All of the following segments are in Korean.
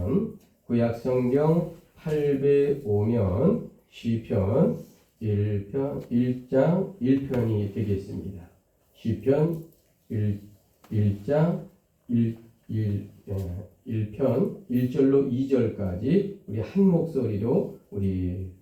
보시면 구약성경 805면 시편 1장 1편이 되겠습니다. 시편 1장 1편 1절로 2절까지 우리 한 목소리로 우리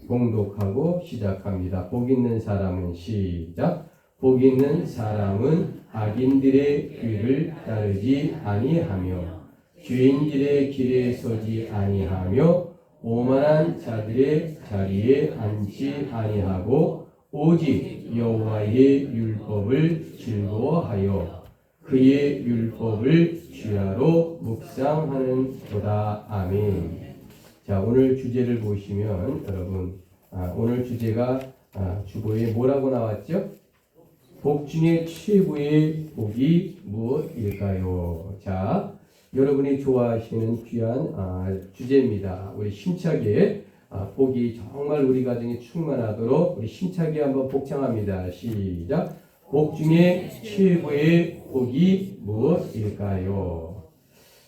봉독하고 시작합니다. 복 있는 사람은 시작. 복 있는 사람은 악인들의 귀를 따르지 아니하며 죄인들의 길에 서지 아니하며 오만한 자들의 자리에 앉지 아니하고 오직 여호와의 율법을 즐거워하여 그의 율법을 주야로 묵상하는도다. 아멘. 자, 오늘 주제를 보시면 여러분, 오늘 주제가 주보에 뭐라고 나왔죠? 복 중에 최고의 복이 무엇일까요? 자, 여러분이 좋아하시는 귀한 주제입니다. 우리 힘차게 복이 정말 우리 가정에 충만하도록 우리 힘차게 한번 복창합니다. 시작. 복 중에 최고의 복이 무엇일까요?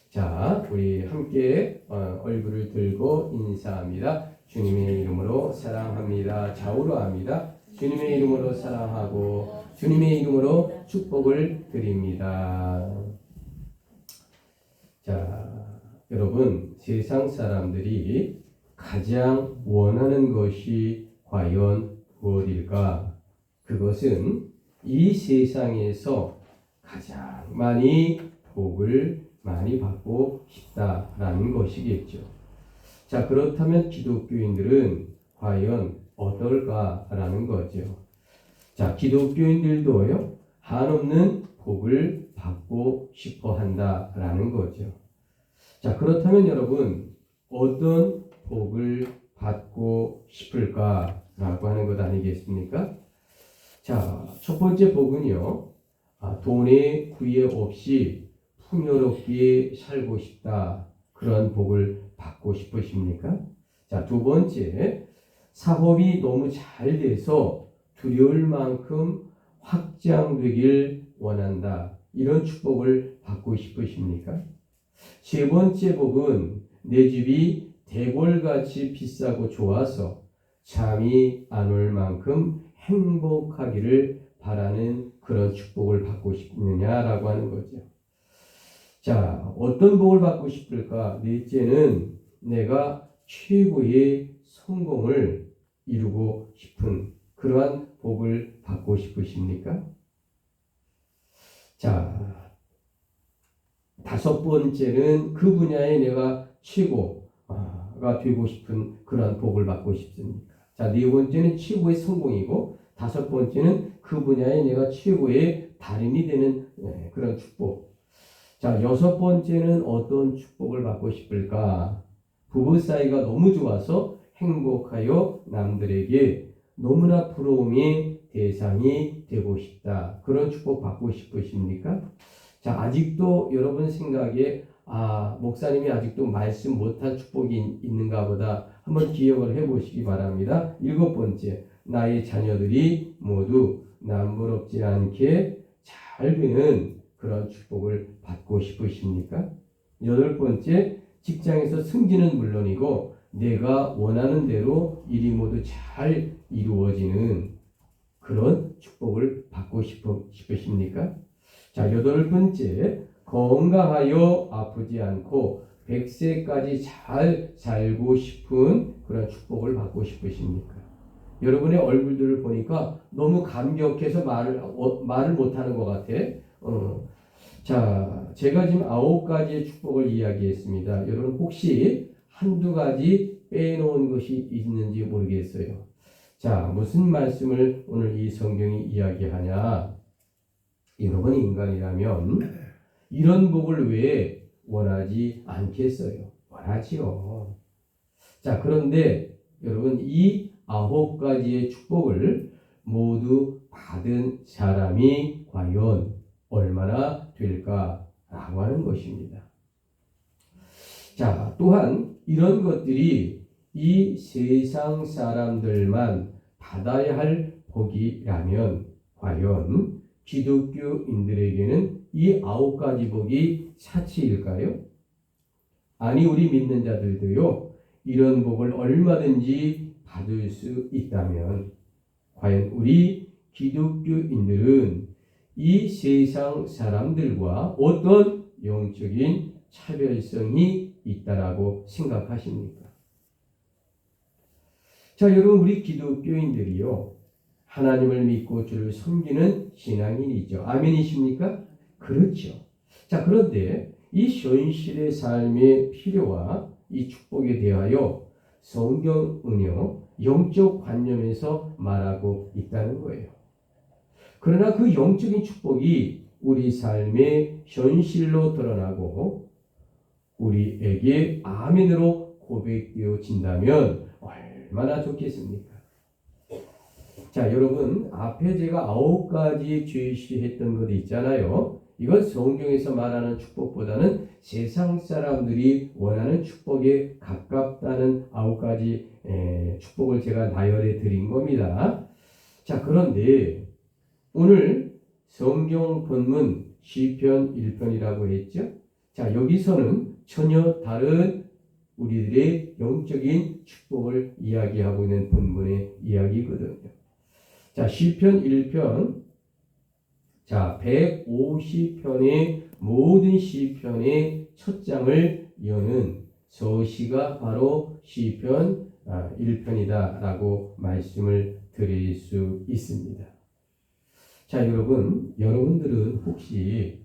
자, 우리 함께 얼굴을 들고 인사합니다. 주님의 이름으로 사랑합니다. 좌우로합니다. 주님의 이름으로 사랑하고 주님의 이름으로 축복을 드립니다. 자, 여러분, 세상 사람들이 가장 원하는 것이 과연 무엇일까? 그것은 이 세상에서 가장 많이 복을 많이 받고 싶다라는 것이겠죠. 자, 그렇다면 기독교인들은 과연 어떨까라는 거죠. 자, 기독교인들도요, 한없는 복을 받고 싶어 한다라는 거죠. 자, 그렇다면 여러분, 어떤 복을 받고 싶을까라고 하는 것 아니겠습니까? 자, 첫 번째 복은요, 돈에 구애 없이 풍요롭게 살고 싶다. 그런 복을 받고 싶으십니까? 자, 두 번째, 사업이 너무 잘 돼서 두려울 만큼 확장되길 원한다. 이런 축복을 받고 싶으십니까? 세 번째 복은 내 집이 대궐같이 비싸고 좋아서 잠이 안 올 만큼 행복하기를 바라는 그런 축복을 받고 싶느냐라고 하는 거죠. 자, 어떤 복을 받고 싶을까? 넷째는 내가 최고의 성공을 이루고 싶은 그러한 복을 받고 싶으십니까? 자, 다섯 번째는 그 분야에 내가 최고가 되고 싶은 그러한 복을 받고 싶습니까? 자, 네 번째는 최고의 성공이고, 다섯 번째는 그 분야에 내가 최고의 달인이 되는 그런 축복. 자, 여섯 번째는 어떤 축복을 받고 싶을까? 부부 사이가 너무 좋아서 행복하여 남들에게 너무나 부러움의 대상이 되고 싶다. 그런 축복 받고 싶으십니까? 자, 아직도 여러분 생각에 목사님이 아직도 말씀 못한 축복이 있는가 보다 한번 기억을 해보시기 바랍니다. 일곱 번째, 나의 자녀들이 모두 남부럽지 않게 잘 되는 그런 축복을 받고 싶으십니까? 여덟 번째, 직장에서 승진은 물론이고 내가 원하는 대로 일이 모두 잘 이루어지는 그런 축복을 받고 싶으십니까? 자, 여덟 번째, 건강하여 아프지 않고 100세까지 잘 살고 싶은 그런 축복을 받고 싶으십니까? 여러분의 얼굴들을 보니까 너무 감격해서 말을 못하는 것 같아. 자, 제가 지금 9가지의 축복을 이야기했습니다. 여러분 혹시 한두 가지 빼놓은 것이 있는지 모르겠어요. 자, 무슨 말씀을 오늘 이 성경이 이야기하냐? 여러분 인간이라면 이런 복을 왜 원하지 않겠어요? 원하지요. 자, 그런데 여러분 이 9가지의 축복을 모두 받은 사람이 과연 얼마나 될까라고 하는 것입니다. 자, 또한 이런 것들이 이 세상 사람들만 받아야 할 복이라면 과연 기독교인들에게는 이 9가지 복이 사치일까요? 아니 우리 믿는 자들도요. 이런 복을 얼마든지 받을 수 있다면 과연 우리 기독교인들은 이 세상 사람들과 어떤 영적인 차별성이 있다라고 생각하십니까? 자, 여러분 우리 기독교인들이요. 하나님을 믿고 주를 섬기는 신앙인이죠. 아멘이십니까? 그렇죠. 자, 그런데 이 현실의 삶의 필요와 이 축복에 대하여 성경은요. 영적 관념에서 말하고 있다는 거예요. 그러나 그 영적인 축복이 우리 삶의 현실로 드러나고 우리에게 아멘으로 고백되어진다면 얼마나 좋겠습니까? 자, 여러분 앞에 제가 9가지 제시했던 것 있잖아요. 이건 성경에서 말하는 축복보다는 세상 사람들이 원하는 축복에 가깝다는 9가지 축복을 제가 나열해 드린 겁니다. 자, 그런데 오늘 성경 본문 시편 1편이라고 했죠. 자, 여기서는 전혀 다른 우리들의 영적인 축복을 이야기하고 있는 본문의 이야기거든요. 자, 시편 1편. 자, 150편의 모든 시편의 첫 장을 여는 서시가 바로 시편 1편이다라고 말씀을 드릴 수 있습니다. 자, 여러분들은 혹시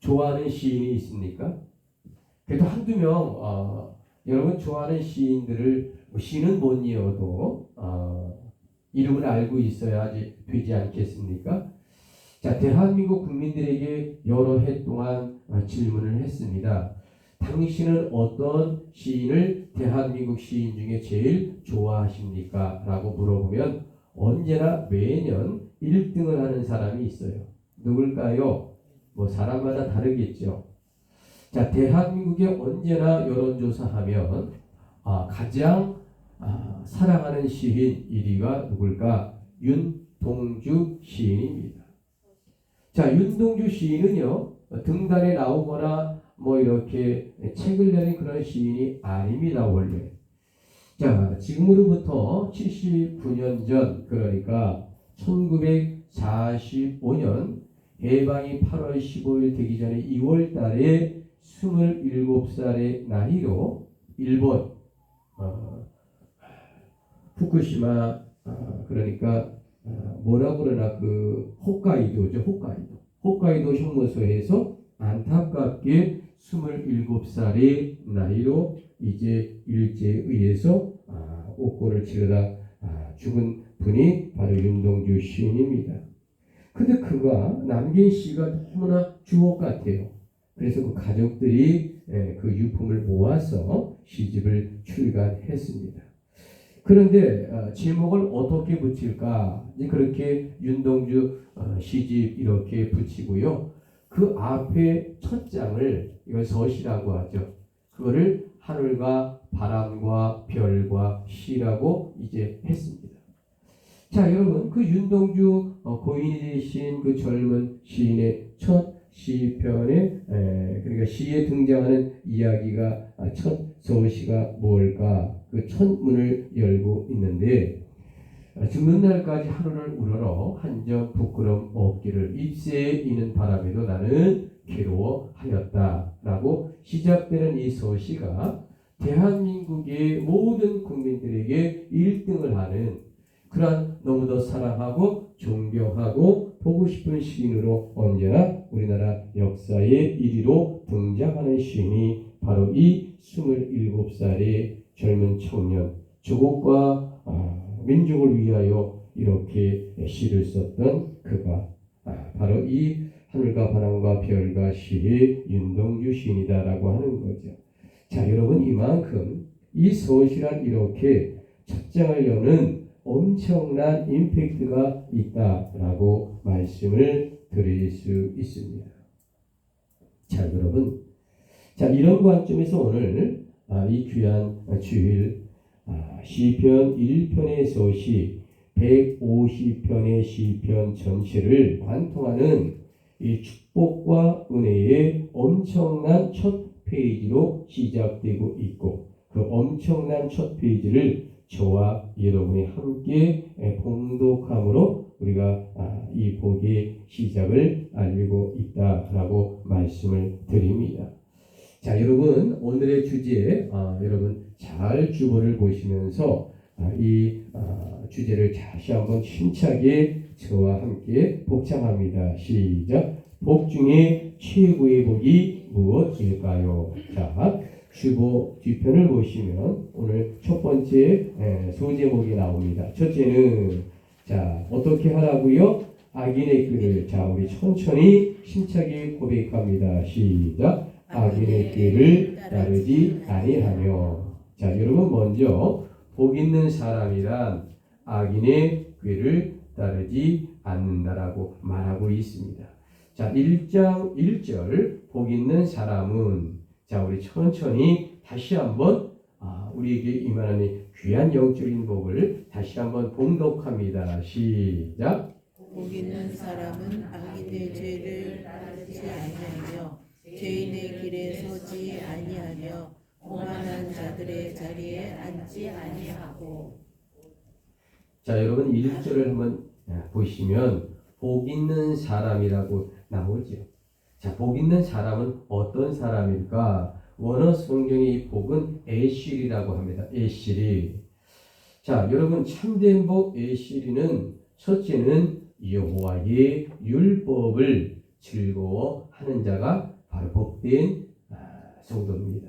좋아하는 시인이 있습니까? 그래도 한두 명 여러분 좋아하는 시인들을 시는 못 이어도 이름을 알고 있어야지 되지 않겠습니까? 자, 대한민국 국민들에게 여러 해 동안 질문을 했습니다. 당신은 어떤 시인을 대한민국 시인 중에 제일 좋아하십니까? 라고 물어보면 언제나 매년 1등을 하는 사람이 있어요. 누굴까요? 뭐 사람마다 다르겠죠. 자, 대한민국에 언제나 여론조사하면 가장 사랑하는 시인 1위가 누굴까? 윤동주 시인입니다. 자, 윤동주 시인은요, 등단에 나오거나 뭐 이렇게 책을 내는 그런 시인이 아닙니다, 원래. 자, 지금으로부터 79년 전, 그러니까 1945년 해방이 8월 15일 되기 전에 2월 달에 27살의 나이로 일본 후쿠시마 그러니까 뭐라고 그러나 그 홋카이도죠. 홋카이도 형무소에서 안타깝게 27살의 나이로 이제 일제에 의해서 옥고를 치르다 죽은 분이 바로 윤동주 시인입니다. 근데 그가 남긴 시가 너무나 주옥 같아요. 그래서 그 가족들이 그 유품을 모아서 시집을 출간했습니다. 그런데 제목을 어떻게 붙일까? 그렇게 윤동주 시집 이렇게 붙이고요. 그 앞에 첫 장을 이걸 서시라고 하죠. 그거를 하늘과 바람과 별과 시라고 이제 했습니다. 자, 여러분 그 윤동주 고인이 되신 그 젊은 시인의 첫 시편에 그러니까 시에 등장하는 이야기가 첫 서시가 뭘까? 그 첫 문을 열고 있는데 죽는 날까지 하루를 우러러 한 점 부끄럼 없기를 입새에 이는 바람에도 나는 괴로워하였다라고 시작되는 이 서시가 대한민국의 모든 국민들에게 1등을 하는 그러한 너무도 사랑하고 존경하고 보고 싶은 시인으로 언제나 우리나라 역사의 1위로 등장하는 시인이 바로 이 27살의 젊은 청년, 조국과 민족을 위하여 이렇게 시를 썼던 그가 바로 이 하늘과 바람과 별과 시의 윤동주 시인이다라고 하는 거죠. 자, 여러분 이만큼 이 서시란 이렇게 첫 장을 여는 엄청난 임팩트가 있다라고 말씀을 드릴 수 있습니다. 자, 여러분, 자 이런 관점에서 오늘 이 귀한 주일 시편 1편의 서시 150편의 시편 전체를 관통하는 이 축복과 은혜의 엄청난 첫 페이지로 시작되고 있고 그 엄청난 첫 페이지를 저와 여러분이 함께 봉독함으로 우리가 이 복의 시작을 알리고 있다라고 말씀을 드립니다. 자, 여러분 오늘의 주제 여러분 잘 주보를 보시면서 이 주제를 다시 한번 힘차게 저와 함께 복창합니다. 시작. 복 중에 최고의 복이 무엇일까요? 자, 주보 뒤편을 보시면 오늘 첫 번째 소제목이 나옵니다. 첫째는 자 어떻게 하라고요? 악인의 꾀를 자 우리 천천히 힘차게 고백합니다. 시작. 악인의 꾀를 따르지 아니하며. 자 여러분 먼저 복 있는 사람이란 악인의 꾀를 따르지 않는다라고 말하고 있습니다. 자 1장 1절 복 있는 사람은 자 우리 천천히 다시 한번 우리에게 임하는 귀한 영적인 복을 다시 한번 봉독합니다. 시작. 복 있는 사람은 악인의 죄를 따르지 아니하며 죄인의 길에 서지 아니하며 오만한 자들의 자리에 앉지 아니하고. 자 여러분 1절을 한번 보시면 복 있는 사람이라고 나오죠. 자, 복 있는 사람은 어떤 사람일까? 원어 성경의 이 복은 에실이라고 합니다. 에실이. 자, 여러분 참된 복 에실이는 첫째는 여호와의 율법을 즐거워하는 자가 바로 복된 성도입니다.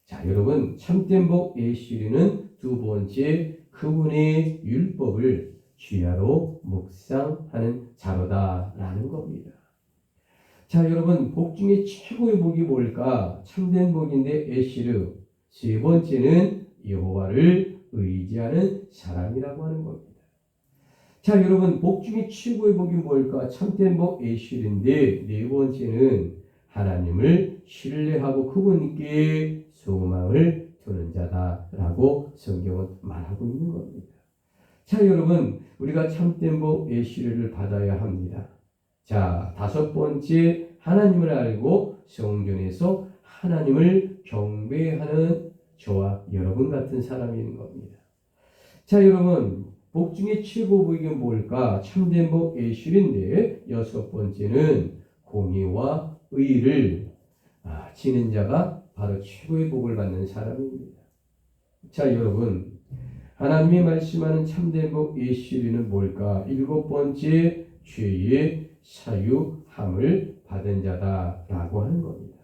자, 여러분 참된 복 에실이는 두 번째 그분의 율법을 주야로 묵상하는 자로다라는 겁니다. 자 여러분 복 중에 최고의 복이 뭘까? 참된 복인데 에시르. 세 번째는 여호와를 의지하는 사람이라고 하는 겁니다. 자 여러분 복 중에 최고의 복이 뭘까? 참된 복 에시르인데 네 번째는 하나님을 신뢰하고 그분께 소망을 두는 자다라고 성경은 말하고 있는 겁니다. 자 여러분 우리가 참된 복 에시르를 받아야 합니다. 자, 다섯 번째 하나님을 알고 성전에서 하나님을 경배하는 저와 여러분 같은 사람인 겁니다. 자, 여러분 복 중에 최고 복이 뭘까? 참된 복 에실인데 여섯 번째는 공의와 의를 지는 자가 바로 최고의 복을 받는 사람입니다. 자, 여러분 하나님이 말씀하는 참된 복 에실이는 뭘까? 일곱 번째 죄의 사유함을 받은 자다라고 하는 겁니다.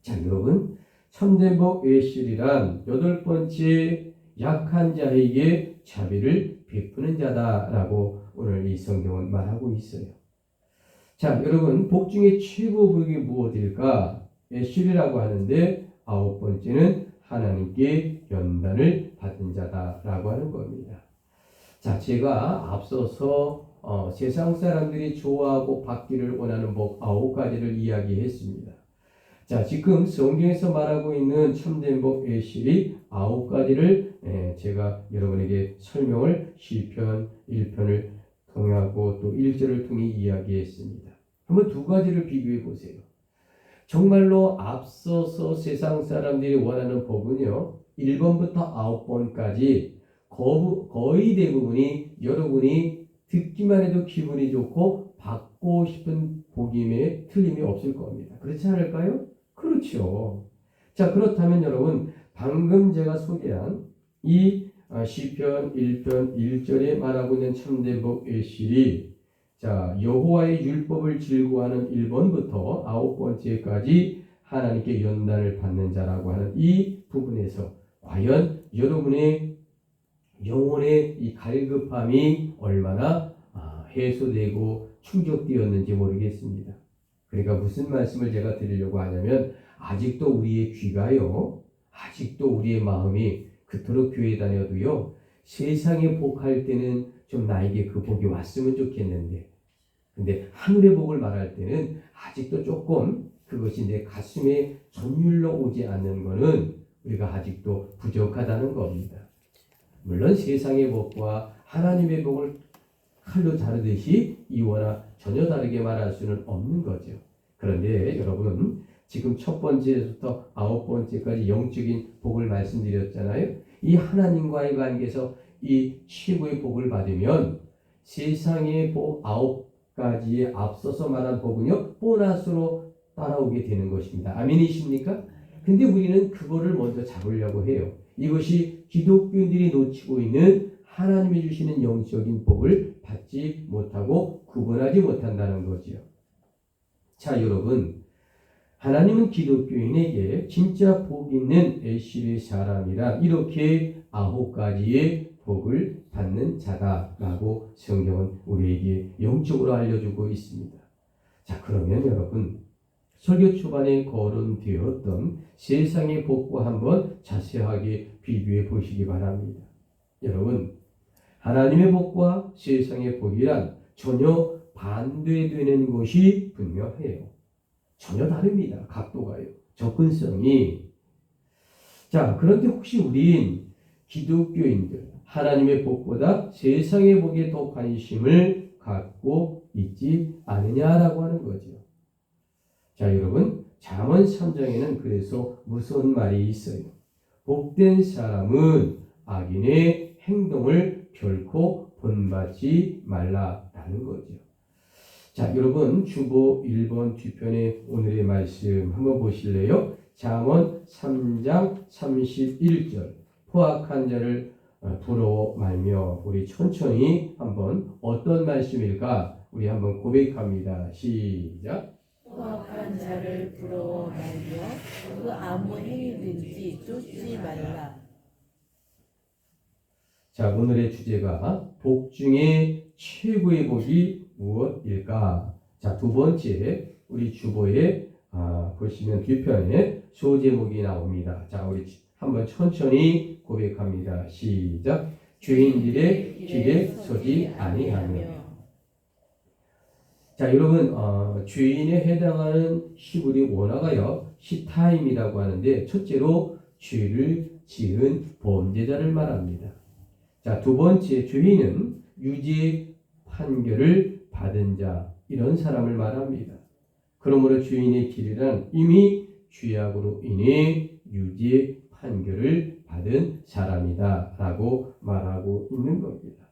자, 여러분 참된 복 에실이란 여덟 번째 약한 자에게 자비를 베푸는 자다라고 오늘 이 성경은 말하고 있어요. 자, 여러분 복 중에 최고 복이 무엇일까? 에실이라고 하는데 아홉 번째는 하나님께 연단을 받은 자다라고 하는 겁니다. 자, 제가 앞서서 세상 사람들이 좋아하고 받기를 원하는 복 9가지를 이야기했습니다. 자, 지금 성경에서 말하고 있는 참된 복 에실이 9가지를 제가 여러분에게 설명을 시편 1편을 통하고 또 1절을 통해 이야기했습니다. 한번 두 가지를 비교해 보세요. 정말로 앞서서 세상 사람들이 원하는 복은요 1번부터 9번까지 거의 대부분이 여러분이 듣기만 해도 기분이 좋고 받고 싶은 복임에 틀림이 없을 겁니다. 그렇지 않을까요? 그렇죠. 자 그렇다면 여러분 방금 제가 소개한 이 시편 1편 1절에 말하고 있는 참된 복 에실이 자 여호와의 율법을 즐거워하는 1번부터 9번째까지 하나님께 연단을 받는 자라고 하는 이 부분에서 과연 여러분의 영혼의 이 갈급함이 얼마나 해소되고 충족되었는지 모르겠습니다. 그러니까 무슨 말씀을 제가 드리려고 하냐면 아직도 우리의 귀가요 아직도 우리의 마음이 그토록 교회 다녀도요 세상의 복할 때는 좀 나에게 그 복이 왔으면 좋겠는데 근데 하늘의 복을 말할 때는 아직도 조금 그것이 내 가슴에 전율로 오지 않는 것은 우리가 아직도 부족하다는 겁니다. 물론 세상의 복과 하나님의 복을 칼로 자르듯이 이와나 전혀 다르게 말할 수는 없는 거죠. 그런데 여러분 지금 첫 번째부터 아홉 번째까지 영적인 복을 말씀드렸잖아요. 이 하나님과의 관계에서 이 최고의 복을 받으면 세상의 복 아홉 가지에 앞서서 말한 복은요, 보너스로 따라오게 되는 것입니다. 아멘이십니까? 근데 우리는 그거를 먼저 잡으려고 해요. 이것이 기독교인들이 놓치고 있는 하나님이 주시는 영적인 복을 받지 못하고 구분하지 못한다는 거지요. 자, 여러분, 하나님은 기독교인에게 진짜 복 있는 애시의 사람이라 이렇게 아홉 가지의 복을 받는 자다라고 성경은 우리에게 영적으로 알려주고 있습니다. 자, 그러면 여러분, 설교 초반에 거론되었던 세상의 복과 한번 자세하게 비교해 보시기 바랍니다. 여러분, 하나님의 복과 세상의 복이란 전혀 반대되는 것이 분명해요. 전혀 다릅니다. 각도가요. 접근성이. 자, 그런데 혹시 우린 기독교인들 하나님의 복보다 세상의 복에 더 관심을 갖고 있지 않느냐라고 하는 거죠. 자, 여러분, 잠언 3장에는 그래서 무슨 말이 있어요? 복된 사람은 악인의 행동을 결코 본받지 말라라는 거죠. 자, 여러분, 주보 1번 뒤편에 오늘의 말씀 한번 보실래요? 잠언 3장 31절. 포악한 자를 부러워 말며. 우리 천천히 한번 어떤 말씀일까? 우리 한번 고백합니다. 시작. 포악한 자를 부러워 말며 그 아무 행위든지 쫓지 말라. 자, 오늘의 주제가 복 중에 최고의 복이 무엇일까? 자, 두 번째 우리 주보에 보시면 뒤편에 소제목이 나옵니다. 자, 우리 한번 천천히 고백합니다. 시작. 죄인들의 길에 서지 아니하며. 자, 여러분, 죄인에 해당하는 히브리 원어가요, 시타임이라고 하는데, 첫째로 죄를 지은 범죄자를 말합니다. 자, 두 번째, 죄인은 유죄 판결을 받은 자, 이런 사람을 말합니다. 그러므로 죄인의 길이란 이미 죄악으로 인해 유죄 판결을 받은 사람이다 라고 말하고 있는 겁니다.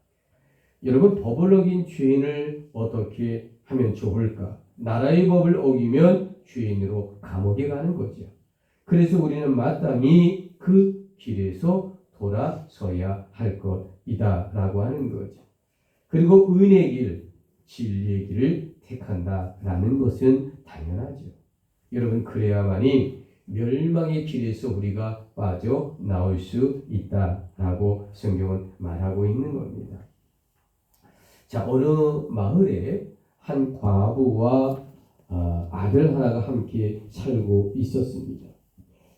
여러분, 법을 어긴 죄인을 어떻게 하면 좋을까? 나라의 법을 어기면 죄인으로 감옥에 가는 거죠. 그래서 우리는 마땅히 그 길에서 돌아서야 할 것이다 라고 하는 거죠. 그리고 의의 길, 진리의 길을 택한다라는 것은 당연하죠. 여러분, 그래야만이 멸망의 길에서 우리가 빠져나올 수 있다라고 성경은 말하고 있는 겁니다. 자, 어느 마을에 한 과부와 아들 하나가 함께 살고 있었습니다.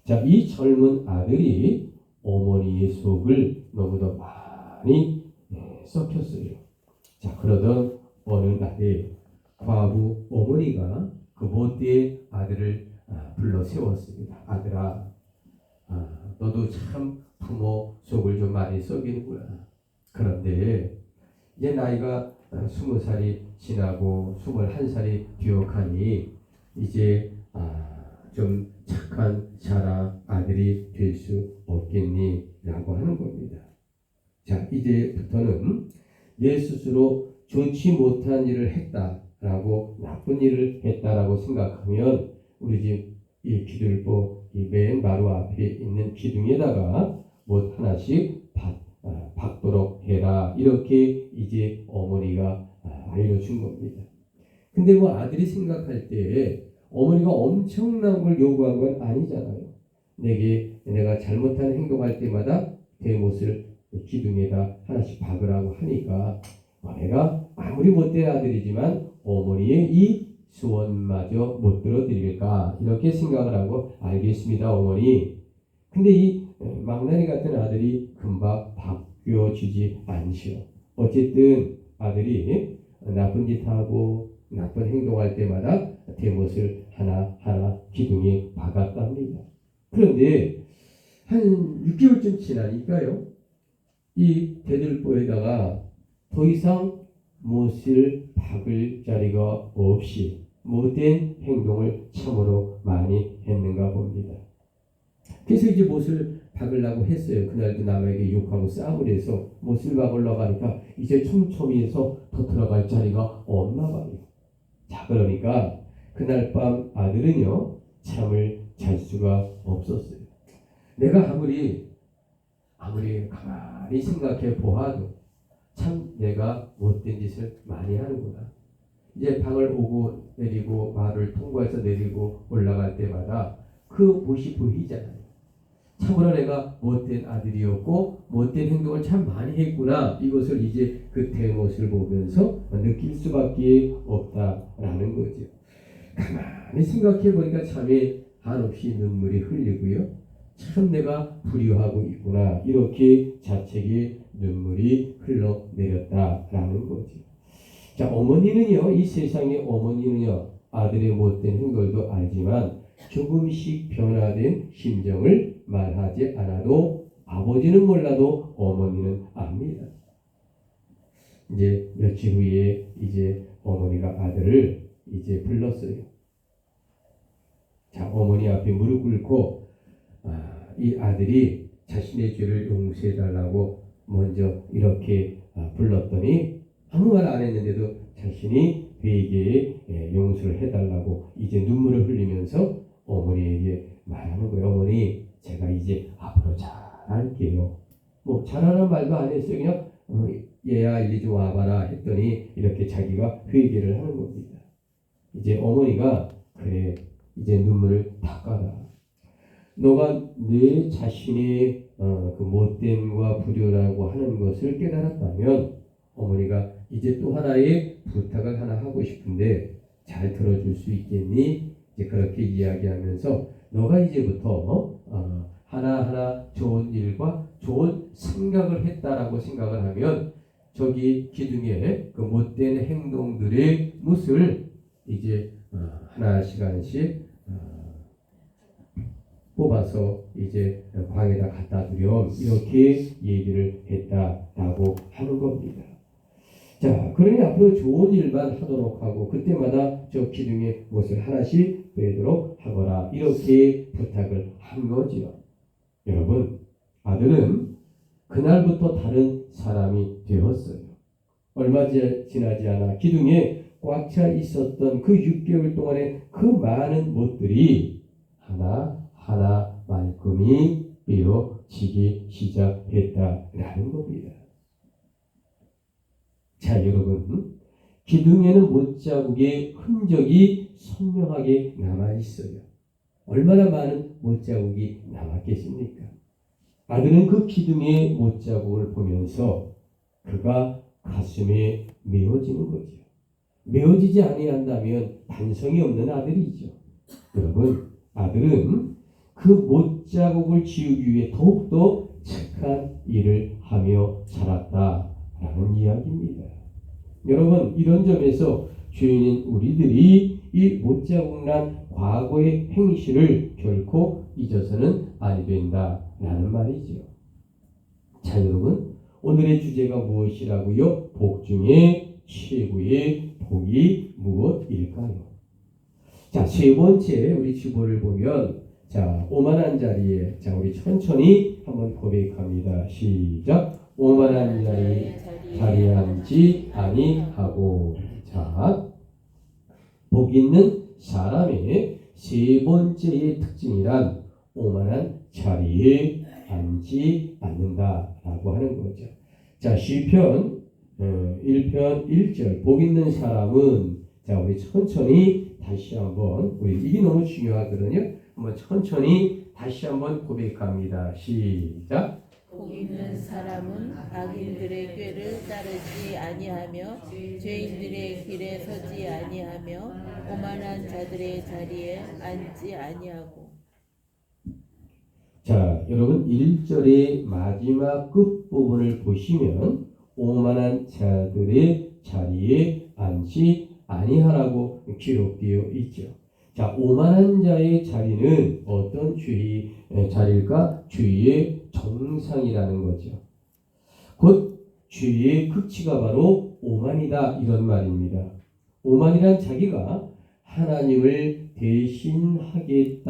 자, 이 젊은 아들이 어머니의 속을 너무도 많이 썩혔어요. 자, 그러던 어느 날에 과부 어머니가 그 못된 아들을 불러 세웠습니다. 아들아, 너도 참 부모 속을 좀 많이 썩이는구나. 그런데 이제 나이가 20살이 지나고 21살이 되어가니 이제 좀 착한 자라 아들이 될 수 없겠니? 라고 하는 겁니다. 자, 이제부터는 내 스스로 좋지 못한 일을 했다라고, 나쁜 일을 했다라고 생각하면 우리 집 이 기둥보 이 맨 마루 앞에 있는 기둥에다가 못 하나씩 박도록 해라, 이렇게 이제 어머니가 알려준 겁니다. 근데 뭐 아들이 생각할 때 어머니가 엄청난 걸 요구한 건 아니잖아요. 내가 잘못한 행동할 때마다 대못을 기둥에다 하나씩 박으라고 하니까 내가 아무리 못된 아들이지만 어머니의 이 소원마저 못 들어드릴까, 이렇게 생각을 하고, 알겠습니다 어머니. 근데 이 망나니 같은 아들이 금방 바뀌어지지 않죠. 어쨌든 아들이 나쁜 짓 하고 나쁜 행동할 때마다 대못을 하나하나 기둥에 박았답니다. 그런데 한 6개월쯤 지나니까요, 이 대들보에다가 더 이상 못을 박을 자리가 없이 못된 행동을 참으로 많이 했는가 봅니다. 그래서 이제 못을 박으려고 했어요. 그날도 남에게 욕하고 싸움을 해서 못을 박으려고 하니까 이제 촘촘히해서 더 들어갈 자리가 없나 봐요. 자, 그러니까 그날 밤 아들은요 잠을 잘 수가 없었어요. 내가 아무리 가만히 생각해 보아도 참 내가 못된 짓을 많이 하는구나. 이제 방을 오고 내리고 말을 통과해서 내리고 올라갈 때마다 그 못이 보이잖아요. 참으로 내가 못된 아들이었고 못된 행동을 참 많이 했구나. 이것을 이제 그 대못을 보면서 느낄 수밖에 없다라는 거죠. 가만히 생각해 보니까 참에 한없이 눈물이 흘리고요. 참 내가 불효하고 있구나. 이렇게 자책의 눈물이 흘러내렸다라는 거죠. 자, 어머니는요, 이 세상의 어머니는요, 아들의 못된 행동도 알지만 조금씩 변화된 심정을 말하지 않아도 아버지는 몰라도 어머니는 압니다. 이제 며칠 후에 이제 어머니가 아들을 이제 불렀어요. 자, 어머니 앞에 무릎 꿇고 이 아들이 자신의 죄를 용서해 달라고 먼저 이렇게 불렀더니 아무 말 안 했는데도 자신이 회개에 용서를 해달라고 이제 눈물을 흘리면서 어머니에게 말하는 거예요. 어머니, 제가 이제 앞으로 잘할게요. 뭐 잘하는 말도 안 했어요. 그냥 얘야 이리 좀 와봐라 했더니 이렇게 자기가 회개를 하는 겁니다. 이제 어머니가 그래 이제 눈물을 닦아라. 너가 내 자신의 그 못됨과 불효라고 하는 것을 깨달았다면 어머니가 이제 또 하나의 부탁을 하나 하고 싶은데 잘 들어줄 수 있겠니? 이제 그렇게 이야기하면서 너가 이제부터 하나하나 좋은 일과 좋은 생각을 했다라고 생각을 하면 저기 기둥에 그 못된 행동들의 못을 이제 하나씩 뽑아서 이제 광에다 갖다 두렴 이렇게 얘기를 했다라고 하는 겁니다. 자, 그러니 앞으로 좋은 일만 하도록 하고 그때마다 저 기둥에 못을 하나씩 빼도록 하거라 이렇게 부탁을 한 거지요. 여러분, 아들은 그날부터 다른 사람이 되었어요. 얼마 지나지 않아 기둥에 꽉 차 있었던 그 6개월 동안의 그 많은 못들이 하나 말끔히 빼어지기 시작했다라는 겁니다. 자, 여러분, 기둥에는 못자국의 흔적이 선명하게 남아 있어요. 얼마나 많은 못자국이 남았겠습니까? 아들은 그 기둥의 못자국을 보면서 그가 가슴에 메어지는 거죠. 메어지지 아니한다면 반성이 없는 아들이죠. 여러분, 아들은 그 못자국을 지우기 위해 더욱더 착한 일을 하며 살았다라는 이야기입니다. 여러분, 이런 점에서 죄인인 우리들이 이 못자국난 과거의 행실을 결코 잊어서는 안 된다라는 말이죠. 자, 여러분, 오늘의 주제가 무엇이라고요? 복 중에 최고의 복이 무엇일까요? 자, 세 번째 우리 주보를 보면 자, 오만한 자리에 자, 우리 천천히 한번 고백합니다. 시작. 오만한 자리에 앉지 아니하고. 자, 복 있는 사람의 세 번째의 특징이란 오만한 자리에 앉지 않는다라고 하는 거죠. 자, 시편 1편 1절 복 있는 사람은 자, 우리 천천히 다시 한번 우리 이게 너무 중요하거든요. 한번 천천히 다시 한번 고백합니다. 시작. 복 있는 사람은 악인들의 꾀를 따르지 아니하며 죄인들의 길에 서지 아니하며 오만한 자들의 자리에 앉지 아니하고. 자, 여러분 1절의 마지막 끝부분을 보시면 오만한 자들의 자리에 앉지 아니하라고 기록되어 있죠. 자, 오만한 자의 자리는 어떤 죄의 자리일까? 죄의 정상이라는 거죠. 곧 죄의 극치가 바로 오만이다 이런 말입니다. 오만이란 자기가 하나님을 대신하겠다고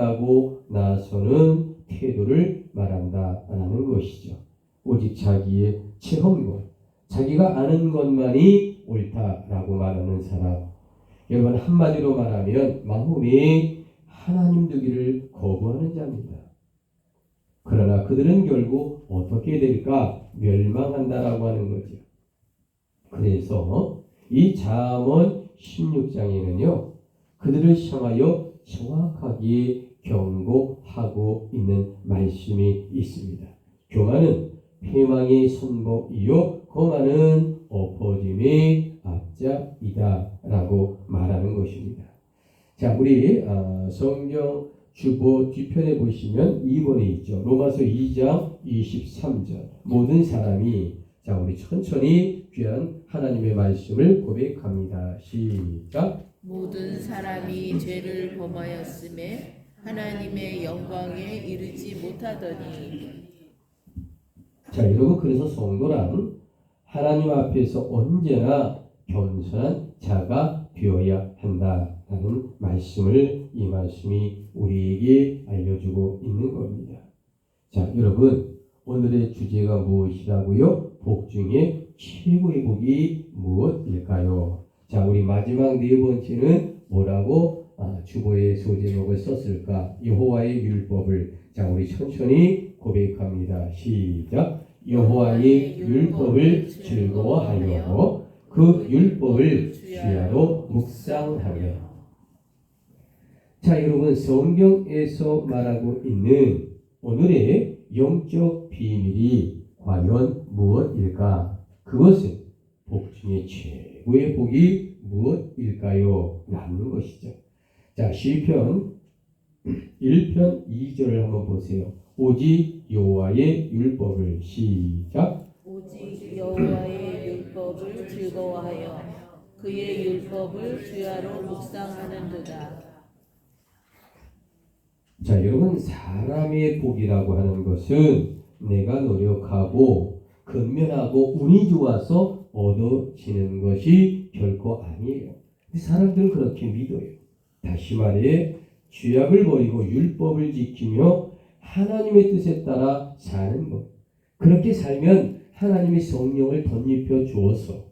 나서는 태도를 말한다라는 것이죠. 오직 자기의 체험과 자기가 아는 것만이 옳다라고 말하는 사람. 여러분, 한마디로 말하면 마음에 하나님 두기를 거부하는 자입니다. 그러나 그들은 결국 어떻게 될까? 멸망한다라고 하는 거죠. 그래서 이 잠언 16장에는요, 그들을 향하여 정확하게 경고하고 있는 말씀이 있습니다. 교만은 패망의 선복이요 거만은 엎어짐의 앞잡이다 라고 말하는 것입니다. 자, 우리 성경 주보 뒤편에 보시면 2번에 있죠. 로마서 2장 23절. 모든 사람이, 자, 우리 천천히 귀한 하나님의 말씀을 고백합니다. 시작. 모든 사람이 죄를 범하였음에 하나님의 영광에 이르지 못하더니. 자, 여러분, 그래서 성도란 하나님 앞에서 언제나 겸손한 자가 되어야 한다라는 말씀을, 이 말씀이 우리에게 알려주고 있는 겁니다. 자, 여러분, 오늘의 주제가 무엇이라고요? 복 중에 최고의 복이 무엇일까요? 자, 우리 마지막 네 번째는 뭐라고 주보의 소제목을 썼을까? 여호와의 율법을. 자, 우리 천천히 고백합니다. 시작. 여호와의 율법을 즐거워하여 그 율법을 주야로 묵상하며. 자, 여러분, 성경에서 말하고 있는 오늘의 영적 비밀이 과연 무엇일까? 그것은 복 중에 최고의 복이 무엇일까요? 라는 것이죠. 자, 시편 1편 2절을 한번 보세요. 오직 여호와의 율법을. 시작. 오직 여호와의 율법을 즐거워하여 그의 율법을 주야로 묵상하는도다. 자, 여러분, 사람의 복이라고 하는 것은 내가 노력하고 근면하고 운이 좋아서 얻어지는 것이 결코 아니에요. 사람들은 그렇게 믿어요. 다시 말해, 죄악을 버리고 율법을 지키며 하나님의 뜻에 따라 사는 것. 그렇게 살면 하나님의 성령을 덧입혀 주어서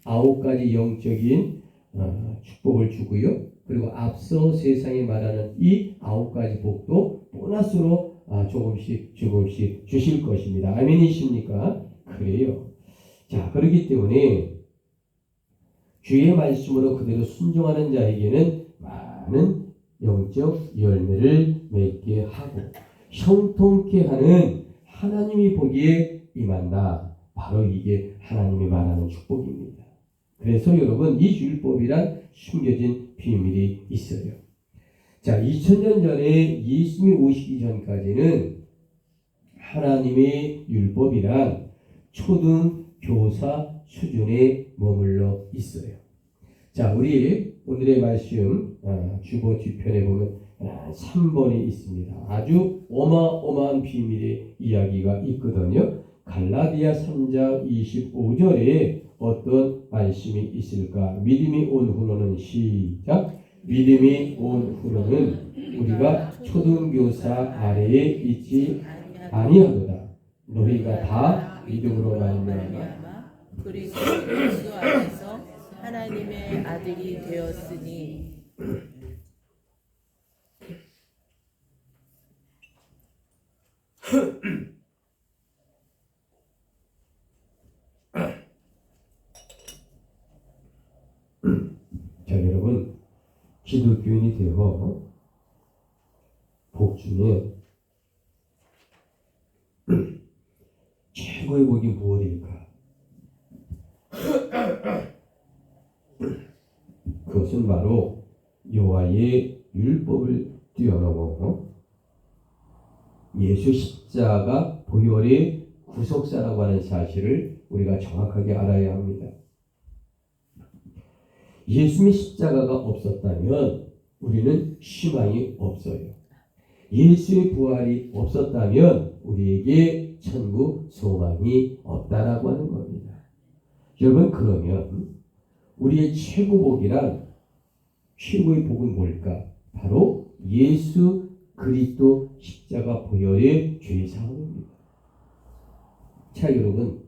9가지 영적인 축복을 주고요. 그리고 앞서 세상에 말하는 이 9가지 복도 보너스로 조금씩 주실 것입니다. 아멘이십니까? 그래요. 자, 그렇기 때문에 주의 말씀으로 그대로 순종하는 자에게는 많은 영적 열매를 맺게 하고 형통케 하는 하나님이 보기에 임한다. 바로 이게 하나님이 말하는 축복입니다. 그래서 여러분, 이 율법이란 숨겨진 비밀이 있어요. 자, 2000년 전에 예수님이 오시기 전까지는 하나님의 율법이란 초등교사 수준에 머물러 있어요. 자, 우리 오늘의 말씀 주보 뒤편에 보면 3번이 있습니다. 아주 어마어마한 비밀의 이야기가 있거든요. 갈라디아 3장 25절에 어떤 말씀이 있을까? 믿음이 온 후로는. 시작. 믿음이 온 후로는 우리가 초등교사 아래에 있지 아니하도다. 너희가 다 믿음으로 말미암아 그리스도 예수 안에서 하나님의 아들이 되었으니. 자, 여러분, 기독교인이 되어 복 중에 최고의 복이 무엇일까? 그것은 바로 여호와의 율법을 뛰어넘어 예수 십자가 보혈의 구속사라고 하는 사실을 우리가 정확하게 알아야 합니다. 예수님의 십자가가 없었다면 우리는 희망이 없어요. 예수의 부활이 없었다면 우리에게 천국 소망이 없다라고 하는 겁니다. 여러분, 그러면 우리의 최고복이란 최고의 복은 뭘까? 바로 예수 그리스도 십자가 보혈의 죄 사함입니다. 자, 여러분,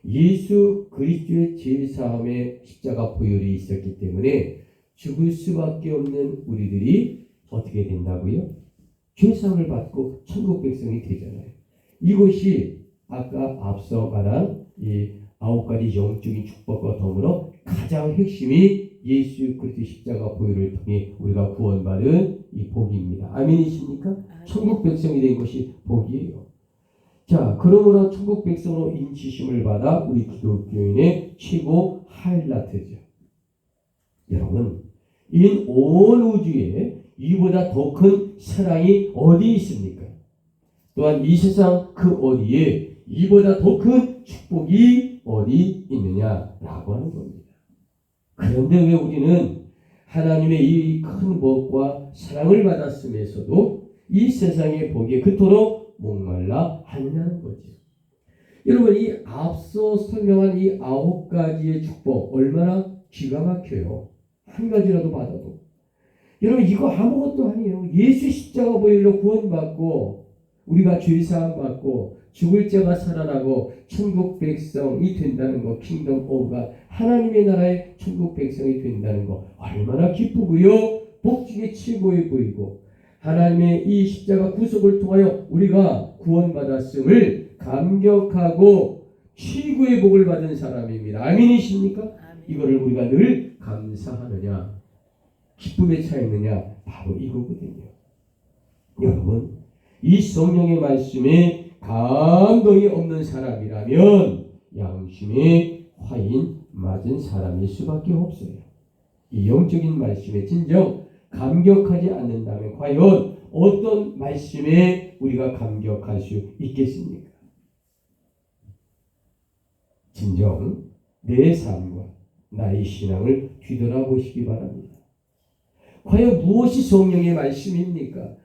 예수 그리스도의 죄 사함에 십자가 보혈이 있었기 때문에 죽을 수밖에 없는 우리들이 어떻게 된다고요? 죄 사함을 받고 천국 백성이 되잖아요. 이것이 아까 앞서 말한 이 9가지 영적인 축복과 더불어 가장 핵심이 예수 그리스도 십자가 보혈을 통해 우리가 구원받은 이 복입니다. 아멘이십니까? 천국 백성이 된 것이 복이에요. 자, 그러므로 천국 백성으로 인치심을 받아 우리 기독교인의 최고 하이라이트죠. 여러분, 이 온 우주에 이보다 더 큰 사랑이 어디 있습니까? 또한 이 세상 그 어디에 이보다 더 큰 축복이 어디 있느냐라고 하는 겁니다. 그런데 왜 우리는 하나님의 이 큰 복과 사랑을 받았으면서도 이 세상의 복에 그토록 목말라 하느냐는 거죠. 여러분, 이 앞서 설명한 이 9가지의 축복 얼마나 기가 막혀요. 한 가지라도 받아도. 여러분, 이거 아무것도 아니에요. 예수 십자가 보혈로 구원받고 우리가 죄사함 받고 죽을 자가 살아나고 천국 백성이 된다는 거, 킹덤 오브 갓, 하나님의 나라의 천국 백성이 된다는 거 얼마나 기쁘고요. 복 중에 최고에 보이고 하나님의 이 십자가 구속을 통하여 우리가 구원받았음을 감격하고 최고의 복을 받은 사람입니다. 아멘이십니까? 아멘. 이거를 우리가 늘 감사하느냐, 기쁨에 차 있느냐, 바로 이거거든요. 여러분, 이 성령의 말씀에 감동이 없는 사람이라면 양심에 화인 맞은 사람일 수밖에 없어요. 이 영적인 말씀에 진정 감격하지 않는다면 과연 어떤 말씀에 우리가 감격할 수 있겠습니까? 진정 내 삶과 나의 신앙을 뒤돌아보시기 바랍니다. 과연 무엇이 성령의 말씀입니까?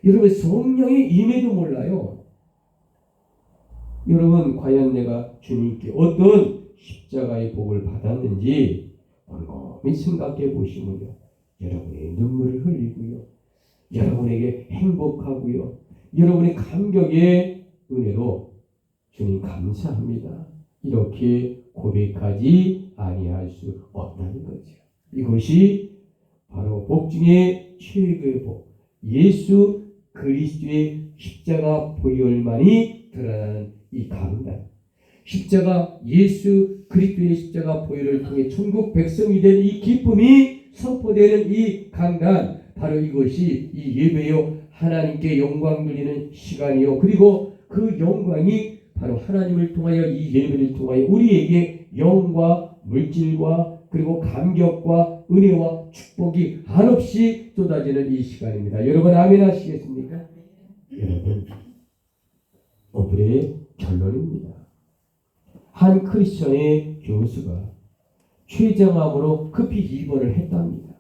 여러분, 성령이 임해도 몰라요. 여러분, 과연 내가 주님께 어떤 십자가의 복을 받았는지 곰곰이 생각해 보시면요, 여러분의 눈물을 흘리고요, 여러분에게 행복하고요, 여러분의 감격의 은혜로 주님 감사합니다, 이렇게 고백하지 아니할 수 없다는 거죠. 이것이 바로 복 중에 최고의 복, 예수 그리스도의 십자가 보혈만이 드러나는 이 감단, 십자가 예수 그리스도의 십자가 보혈을 통해 천국 백성이 된 이 기쁨이 선포되는 이 강단, 바로 이것이 이 예배요, 하나님께 영광 돌리는 시간이요, 그리고 그 영광이 바로 하나님을 통하여 이 예배를 통하여 우리에게 영과 물질과 그리고 감격과 은혜와 축복이 한없이 쏟아지는 이 시간입니다. 여러분, 아멘 하시겠습니까? 여러분, 오늘의 결론입니다. 한 크리스천의 교수가 췌장암으로 급히 입원을 했답니다.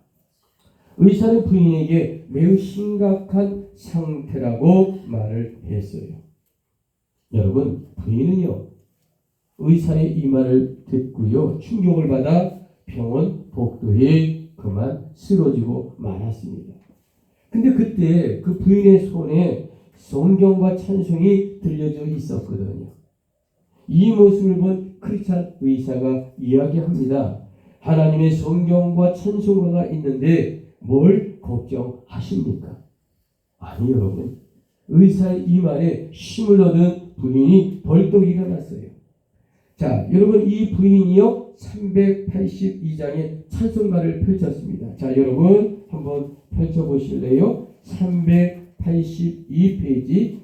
의사는 부인에게 매우 심각한 상태라고 말을 했어요. 여러분, 부인은요, 의사의 이 말을 듣고요, 충격을 받아 병원 복도에 그만 쓰러지고 말았습니다. 근데 그때 그 부인의 손에 성경과 찬송이 들려져 있었거든요. 이 모습을 본 크리스찬 의사가 이야기합니다. 하나님의 성경과 찬송가가 있는데 뭘 걱정하십니까? 아니, 여러분, 의사의 이 말에 힘을 얻은 부인이 벌떡 일어났어요. 자, 여러분, 이 부인이요 382장의 찬송가를 펼쳤습니다. 자, 여러분 한번 펼쳐보실래요? 382페이지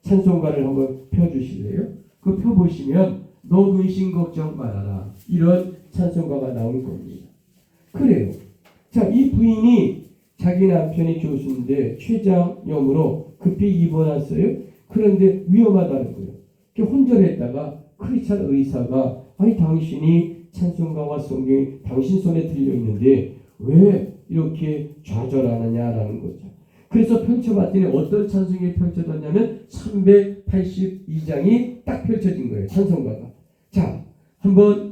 찬송가를 한번 펴주실래요? 그 펴보시면 너 근심 걱정 말아라, 이런 찬송가가 나올 겁니다. 그래요. 자, 이 부인이 자기 남편이 교수인데 췌장염으로 급히 입원했어요. 그런데 위험하다는 거예요. 혼절했다가 크리스찬 의사가 아니, 당신이 찬송가와 성경이 당신 손에 들려 있는데 왜 이렇게 좌절하느냐라는 거죠. 그래서 펼쳐봤더니 어떤 찬송이 펼쳐졌냐면 382장이 딱 펼쳐진 거예요. 찬송가가. 자,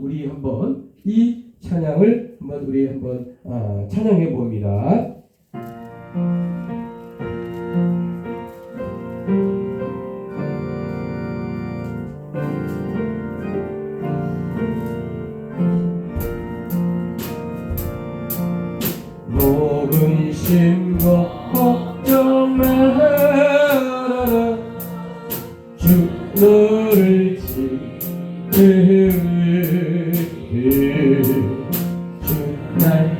우리 한번 이 찬양을 우리 한번 찬양해 봅니다. 녹은 심과 걱정 말아라 주 너를 지키리 주 날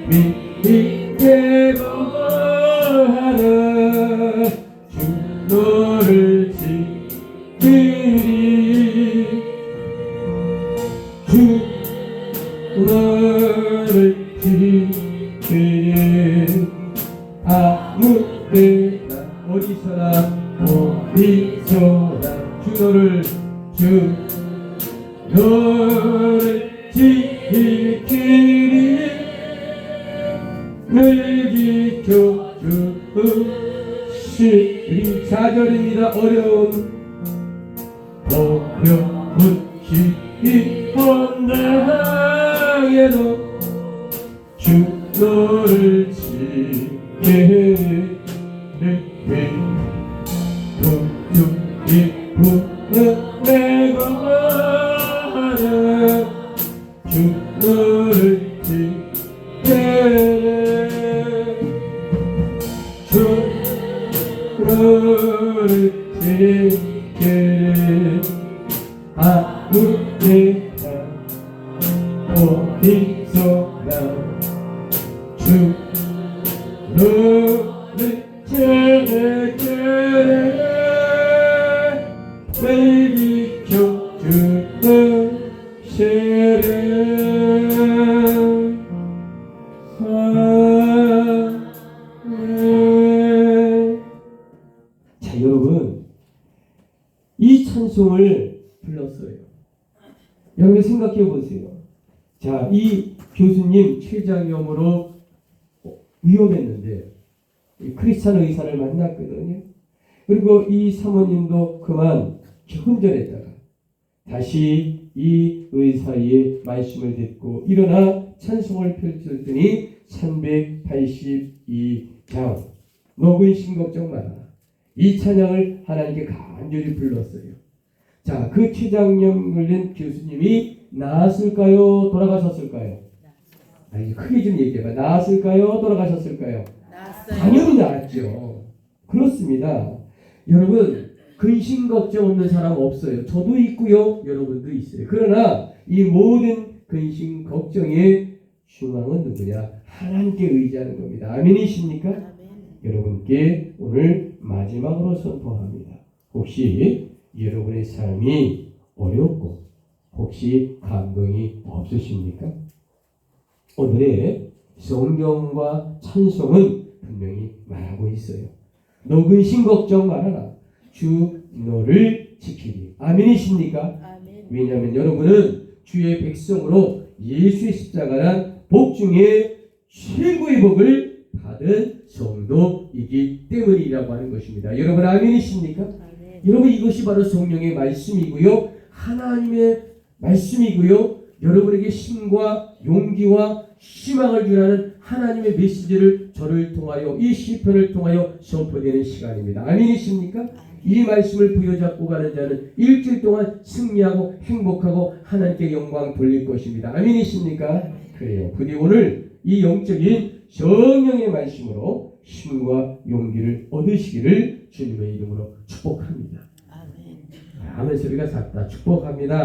믿게 거하라 주 너를 지키리 주 너를 지키리 아무 때나 어디서나 주 너를 지키리 늘 지켜주시리 4절입니다. 어려운 시험 당에도 주 너를 지키리 내가 주 너를 지키리 주 너를 지키리 아무 때나 어디서나 주 너를 지키리 날 지켜주시리 자 여러분 이 찬송을 불렀어요. 여러분 생각해 보세요. 자, 이 교수님 췌장염으로 위험했는데 크리스찬 의사를 만났거든요. 그리고 이 사모님도 그만 혼절했다가 다시 이 의사의 말씀을 듣고 일어나 찬송을 펼쳤더니 382장 녹은 심 걱정 마라. 이 찬양을 하나님께 간절히 불렀어요. 자, 그 췌장염 걸린 교수님이 나았을까요? 돌아가셨을까요? 이제 크게 좀 얘기해봐. 나았을까요? 돌아가셨을까요? 나았어요. 당연히 나았죠. 그렇습니다. 여러분 근심 걱정 없는 사람 없어요. 저도 있고요. 여러분도 있어요. 그러나 이 모든 근심 걱정의 중앙은 누구냐? 하나님께 의지하는 겁니다. 아멘이십니까? 아멘. 여러분께 오늘 마지막으로 선포합니다. 혹시 여러분의 삶이 어렵고 혹시 감동이 없으십니까? 오늘의 성경과 찬송은 분명히 말하고 있어요. 너 근심 걱정 말아라. 주 너를 지키리. 아멘이십니까? 아멘. 왜냐하면 여러분은 주의 백성으로 예수의 십자가란 복 중에 최고의 복을 받은 성도이기 때문이라고 하는 것입니다. 여러분 아멘이십니까? 아멘. 여러분 이것이 바로 성령의 말씀이고요. 하나님의 말씀이고요. 여러분에게 힘과 용기와 희망을 주라는 하나님의 메시지를 저를 통하여 이 시편을 통하여 선포되는 시간입니다. 아멘이십니까? 이 말씀을 부여잡고 가는 자는 일주일 동안 승리하고 행복하고 하나님께 영광 돌릴 것입니다. 아멘이십니까? 그래요. 부디 오늘 이 영적인 성령의 말씀으로 힘과 용기를 얻으시기를 주님의 이름으로 축복합니다. 아멘. 아멘 소리가 작다. 축복합니다.